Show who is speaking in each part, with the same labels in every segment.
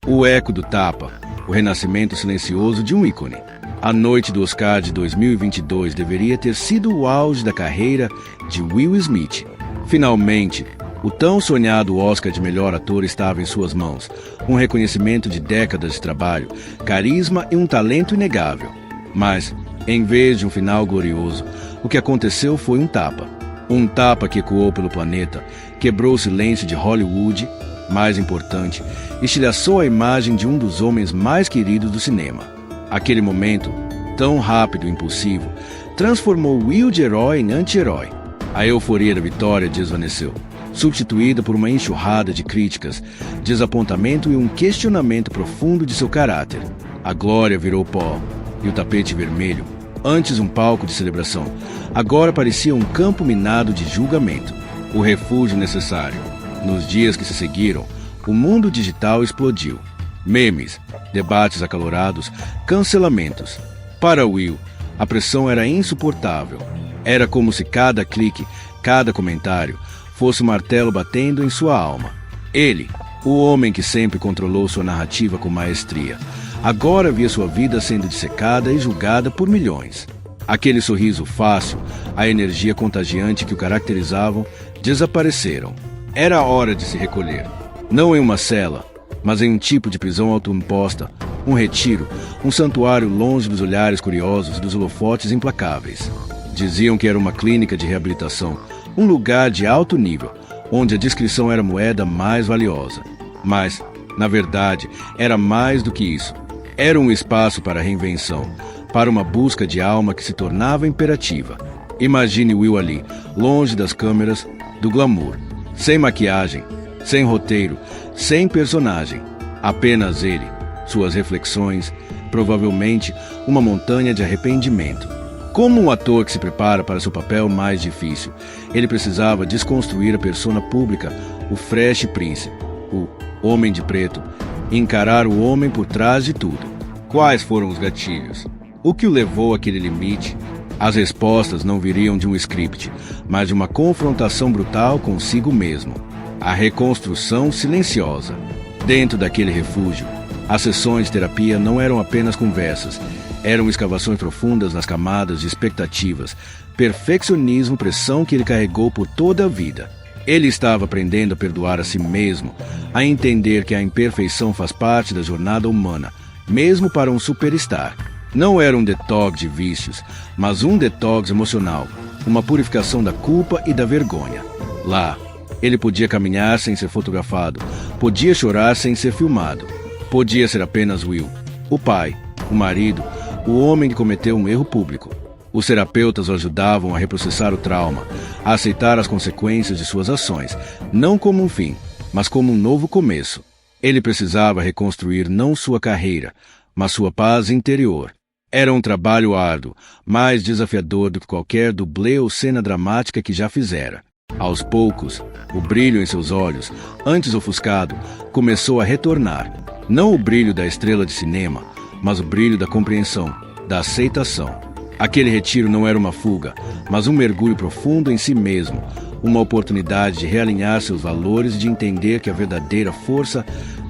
Speaker 1: O eco do tapa, o renascimento silencioso de um ícone. A noite do Oscar de 2022 deveria ter sido o auge da carreira de Will Smith. Finalmente, o tão sonhado Oscar de melhor ator estava em suas mãos. Um reconhecimento de décadas de trabalho, carisma e um talento inegável. Mas, em vez de um final glorioso, o que aconteceu foi um tapa. Um tapa que ecoou pelo planeta, quebrou o silêncio de Hollywood. Mais importante, estilhaçou a imagem de um dos homens mais queridos do cinema. Aquele momento, tão rápido e impulsivo, transformou Will de herói em anti-herói. A euforia da vitória desvaneceu, substituída por uma enxurrada de críticas, desapontamento e um questionamento profundo de seu caráter. A glória virou pó, e o tapete vermelho, antes um palco de celebração, agora parecia um campo minado de julgamento. O refúgio necessário. Nos dias que se seguiram, o mundo digital explodiu. Memes, debates acalorados, cancelamentos. Para Will, a pressão era insuportável. Era como se cada clique, cada comentário, fosse um martelo batendo em sua alma. Ele, o homem que sempre controlou sua narrativa com maestria, agora via sua vida sendo dissecada e julgada por milhões. Aquele sorriso fácil, a energia contagiante que o caracterizavam, desapareceram. Era hora de se recolher. Não em uma cela, mas em um tipo de prisão autoimposta, um retiro, um santuário longe dos olhares curiosos e dos holofotes implacáveis. Diziam que era uma clínica de reabilitação, um lugar de alto nível, onde a discrição era a moeda mais valiosa. Mas, na verdade, era mais do que isso. Era um espaço para reinvenção, para uma busca de alma que se tornava imperativa. Imagine Will ali, longe das câmeras, do glamour, sem maquiagem, sem roteiro, sem personagem. Apenas ele, suas reflexões, provavelmente uma montanha de arrependimento. Como um ator que se prepara para seu papel mais difícil, ele precisava desconstruir a persona pública, o Fresh Prince, o Homem de Preto, e encarar o homem por trás de tudo. Quais foram os gatilhos? O que o levou àquele limite? As respostas não viriam de um script, mas de uma confrontação brutal consigo mesmo. A reconstrução silenciosa. Dentro daquele refúgio, as sessões de terapia não eram apenas conversas, eram escavações profundas nas camadas de expectativas, perfeccionismo, pressão que ele carregou por toda a vida. Ele estava aprendendo a perdoar a si mesmo, a entender que a imperfeição faz parte da jornada humana, mesmo para um superstar. Não era um detox de vícios, mas um detox emocional, uma purificação da culpa e da vergonha. Lá, ele podia caminhar sem ser fotografado, podia chorar sem ser filmado, podia ser apenas Will, o pai, o marido, o homem que cometeu um erro público. Os terapeutas o ajudavam a reprocessar o trauma, a aceitar as consequências de suas ações, não como um fim, mas como um novo começo. Ele precisava reconstruir não sua carreira, mas sua paz interior. Era um trabalho árduo, mais desafiador do que qualquer dublê ou cena dramática que já fizera. Aos poucos, o brilho em seus olhos, antes ofuscado, começou a retornar. Não o brilho da estrela de cinema, mas o brilho da compreensão, da aceitação. Aquele retiro não era uma fuga, mas um mergulho profundo em si mesmo, uma oportunidade de realinhar seus valores e de entender que a verdadeira força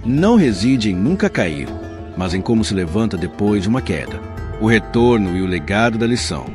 Speaker 1: não reside em nunca cair, mas em como se levanta depois de uma queda. O retorno e o legado da lição.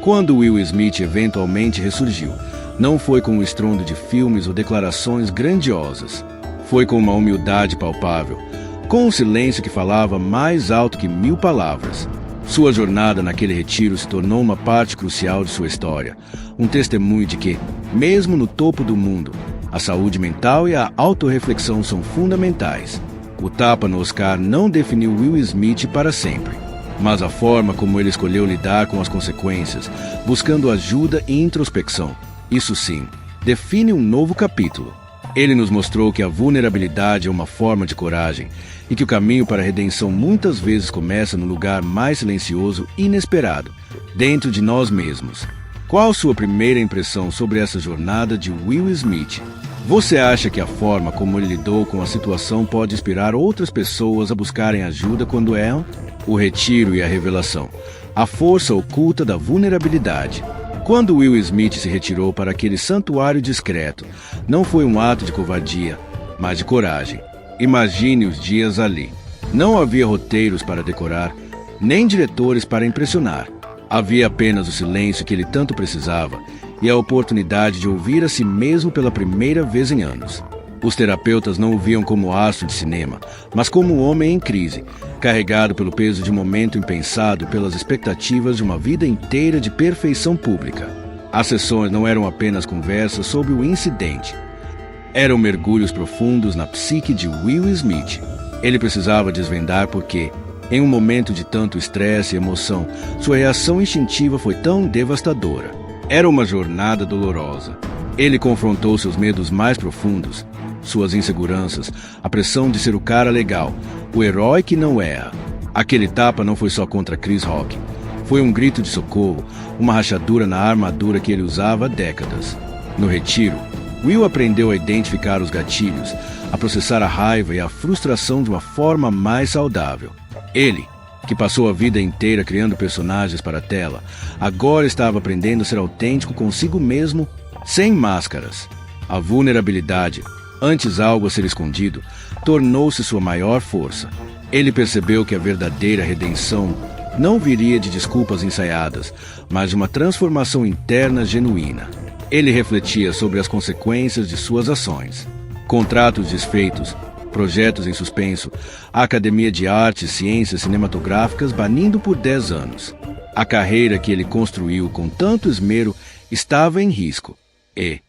Speaker 1: Quando Will Smith eventualmente ressurgiu, não foi com um estrondo de filmes ou declarações grandiosas. Foi com uma humildade palpável, com um silêncio que falava mais alto que 1000 palavras. Sua jornada naquele retiro se tornou uma parte crucial de sua história, um testemunho de que, mesmo no topo do mundo, a saúde mental e a autorreflexão são fundamentais. O tapa no Oscar não definiu Will Smith para sempre, mas a forma como ele escolheu lidar com as consequências, buscando ajuda e introspecção, isso sim, define um novo capítulo. Ele nos mostrou que a vulnerabilidade é uma forma de coragem e que o caminho para a redenção muitas vezes começa no lugar mais silencioso e inesperado, dentro de nós mesmos. Qual sua primeira impressão sobre essa jornada de Will Smith? Você acha que a forma como ele lidou com a situação pode inspirar outras pessoas a buscarem ajuda quando erram? O retiro e a revelação. A força oculta da vulnerabilidade. Quando Will Smith se retirou para aquele santuário discreto, não foi um ato de covardia, mas de coragem. Imagine os dias ali. Não havia roteiros para decorar, nem diretores para impressionar. Havia apenas o silêncio que ele tanto precisava e a oportunidade de ouvir a si mesmo pela primeira vez em anos. Os terapeutas não o viam como astro de cinema, mas como um homem em crise, carregado pelo peso de um momento impensado pelas expectativas de uma vida inteira de perfeição pública. As sessões não eram apenas conversas sobre o incidente. Eram mergulhos profundos na psique de Will Smith. Ele precisava desvendar porque, em um momento de tanto estresse e emoção, sua reação instintiva foi tão devastadora. Era uma jornada dolorosa. Ele confrontou seus medos mais profundos, suas inseguranças, a pressão de ser o cara legal, o herói que não erra. Aquele tapa não foi só contra Chris Rock. Foi um grito de socorro, uma rachadura na armadura que ele usava há décadas. No retiro, Will aprendeu a identificar os gatilhos, a processar a raiva e a frustração de uma forma mais saudável. Ele, que passou a vida inteira criando personagens para a tela, agora estava aprendendo a ser autêntico consigo mesmo, sem máscaras. A vulnerabilidade, antes algo a ser escondido, tornou-se sua maior força. Ele percebeu que a verdadeira redenção não viria de desculpas ensaiadas, mas de uma transformação interna genuína. Ele refletia sobre as consequências de suas ações. Contratos desfeitos, projetos em suspenso, a Academia de Artes e Ciências Cinematográficas banindo por 10 anos. A carreira que ele construiu com tanto esmero estava em risco. E,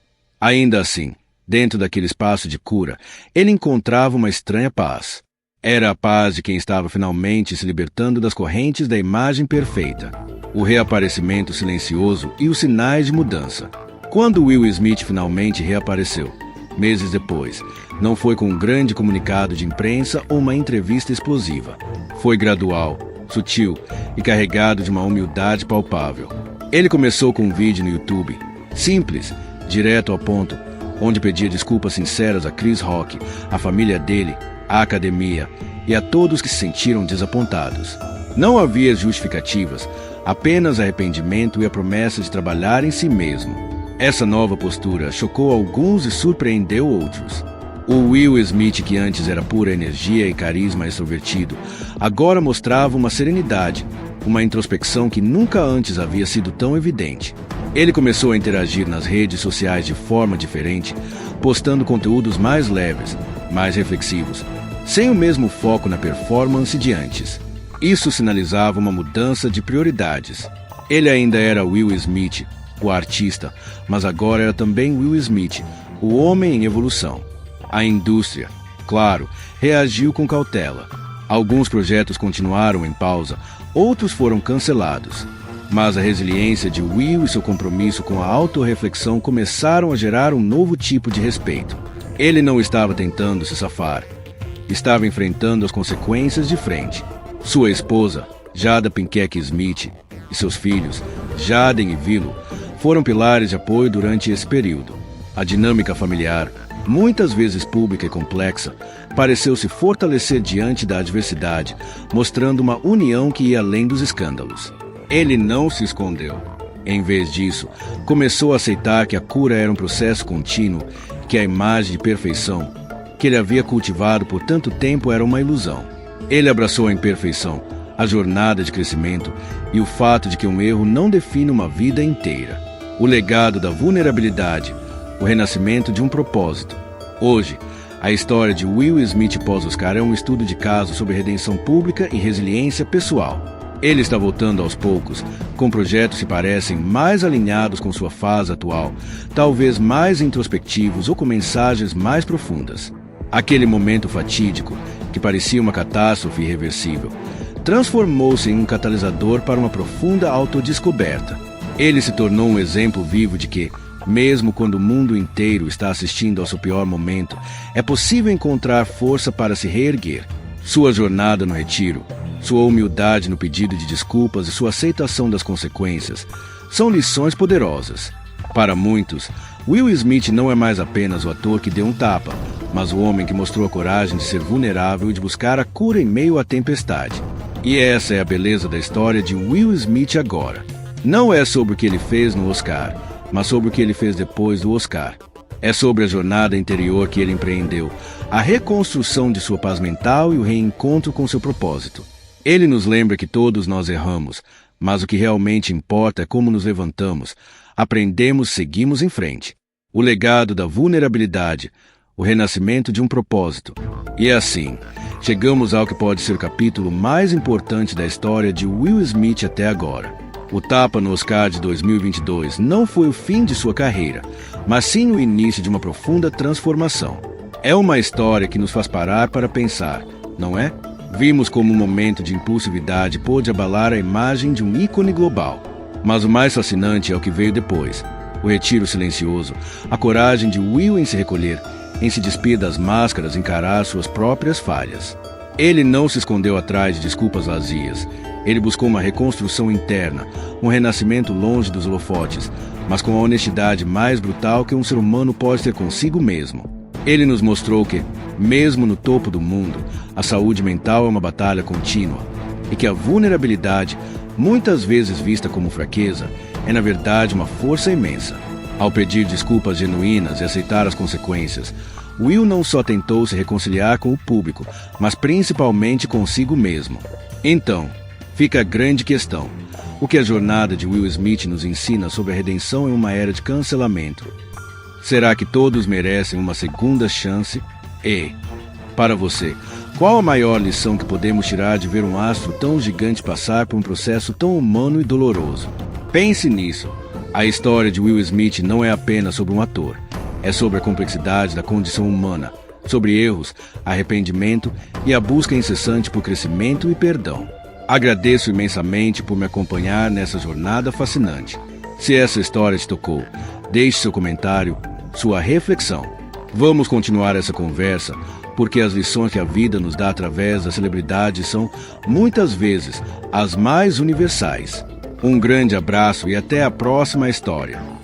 Speaker 1: ainda assim, dentro daquele espaço de cura, ele encontrava uma estranha paz. Era a paz de quem estava finalmente se libertando das correntes da imagem perfeita, o reaparecimento silencioso e os sinais de mudança. Quando Will Smith finalmente reapareceu, meses depois, não foi com um grande comunicado de imprensa ou uma entrevista explosiva. Foi gradual, sutil e carregado de uma humildade palpável. Ele começou com um vídeo no YouTube, simples, direto ao ponto, onde pedia desculpas sinceras a Chris Rock, a família dele, à academia e a todos que se sentiram desapontados. Não havia justificativas, apenas arrependimento e a promessa de trabalhar em si mesmo. Essa nova postura chocou alguns e surpreendeu outros. O Will Smith, que antes era pura energia e carisma extrovertido, agora mostrava uma serenidade, uma introspecção que nunca antes havia sido tão evidente. Ele começou a interagir nas redes sociais de forma diferente, postando conteúdos mais leves, mais reflexivos, sem o mesmo foco na performance de antes. Isso sinalizava uma mudança de prioridades. Ele ainda era Will Smith, o artista, mas agora era também Will Smith, o homem em evolução. A indústria, claro, reagiu com cautela. Alguns projetos continuaram em pausa, outros foram cancelados. Mas a resiliência de Will e seu compromisso com a autorreflexão começaram a gerar um novo tipo de respeito. Ele não estava tentando se safar. Estava enfrentando as consequências de frente. Sua esposa, Jada Pinkett Smith, e seus filhos, Jaden e Willow, foram pilares de apoio durante esse período. A dinâmica familiar, muitas vezes pública e complexa, pareceu se fortalecer diante da adversidade, mostrando uma união que ia além dos escândalos. Ele não se escondeu. Em vez disso, começou a aceitar que a cura era um processo contínuo, que a imagem de perfeição que ele havia cultivado por tanto tempo era uma ilusão. Ele abraçou a imperfeição, a jornada de crescimento e o fato de que um erro não define uma vida inteira. O legado da vulnerabilidade, o renascimento de um propósito. Hoje, a história de Will Smith pós-Oscar é um estudo de caso sobre redenção pública e resiliência pessoal. Ele está voltando aos poucos, com projetos que parecem mais alinhados com sua fase atual, talvez mais introspectivos ou com mensagens mais profundas. Aquele momento fatídico, que parecia uma catástrofe irreversível, transformou-se em um catalisador para uma profunda autodescoberta. Ele se tornou um exemplo vivo de que, mesmo quando o mundo inteiro está assistindo ao seu pior momento, é possível encontrar força para se reerguer. Sua jornada no retiro, sua humildade no pedido de desculpas e sua aceitação das consequências são lições poderosas. Para muitos, Will Smith não é mais apenas o ator que deu um tapa, mas o homem que mostrou a coragem de ser vulnerável e de buscar a cura em meio à tempestade. E essa é a beleza da história de Will Smith agora. Não é sobre o que ele fez no Oscar, mas sobre o que ele fez depois do Oscar. É sobre a jornada interior que ele empreendeu, a reconstrução de sua paz mental e o reencontro com seu propósito. Ele nos lembra que todos nós erramos, mas o que realmente importa é como nos levantamos, aprendemos, seguimos em frente. O legado da vulnerabilidade, o renascimento de um propósito. E assim, chegamos ao que pode ser o capítulo mais importante da história de Will Smith até agora. O tapa no Oscar de 2022 não foi o fim de sua carreira, mas sim o início de uma profunda transformação. É uma história que nos faz parar para pensar, não é? Vimos como um momento de impulsividade pôde abalar a imagem de um ícone global. Mas o mais fascinante é o que veio depois. O retiro silencioso, a coragem de Will em se recolher, em se despir das máscaras e encarar suas próprias falhas. Ele não se escondeu atrás de desculpas vazias. Ele buscou uma reconstrução interna, um renascimento longe dos holofotes, mas com a honestidade mais brutal que um ser humano pode ter consigo mesmo. Ele nos mostrou que, mesmo no topo do mundo, a saúde mental é uma batalha contínua e que a vulnerabilidade, muitas vezes vista como fraqueza, é na verdade uma força imensa. Ao pedir desculpas genuínas e aceitar as consequências, Will não só tentou se reconciliar com o público, mas principalmente consigo mesmo. Então, fica a grande questão: o que a jornada de Will Smith nos ensina sobre a redenção em uma era de cancelamento? Será que todos merecem uma segunda chance? E, para você, qual a maior lição que podemos tirar de ver um astro tão gigante passar por um processo tão humano e doloroso? Pense nisso. A história de Will Smith não é apenas sobre um ator. É sobre a complexidade da condição humana, sobre erros, arrependimento e a busca incessante por crescimento e perdão. Agradeço imensamente por me acompanhar nessa jornada fascinante. Se essa história te tocou, deixe seu comentário, sua reflexão. Vamos continuar essa conversa, porque as lições que a vida nos dá através das celebridades são, muitas vezes, as mais universais. Um grande abraço e até a próxima história.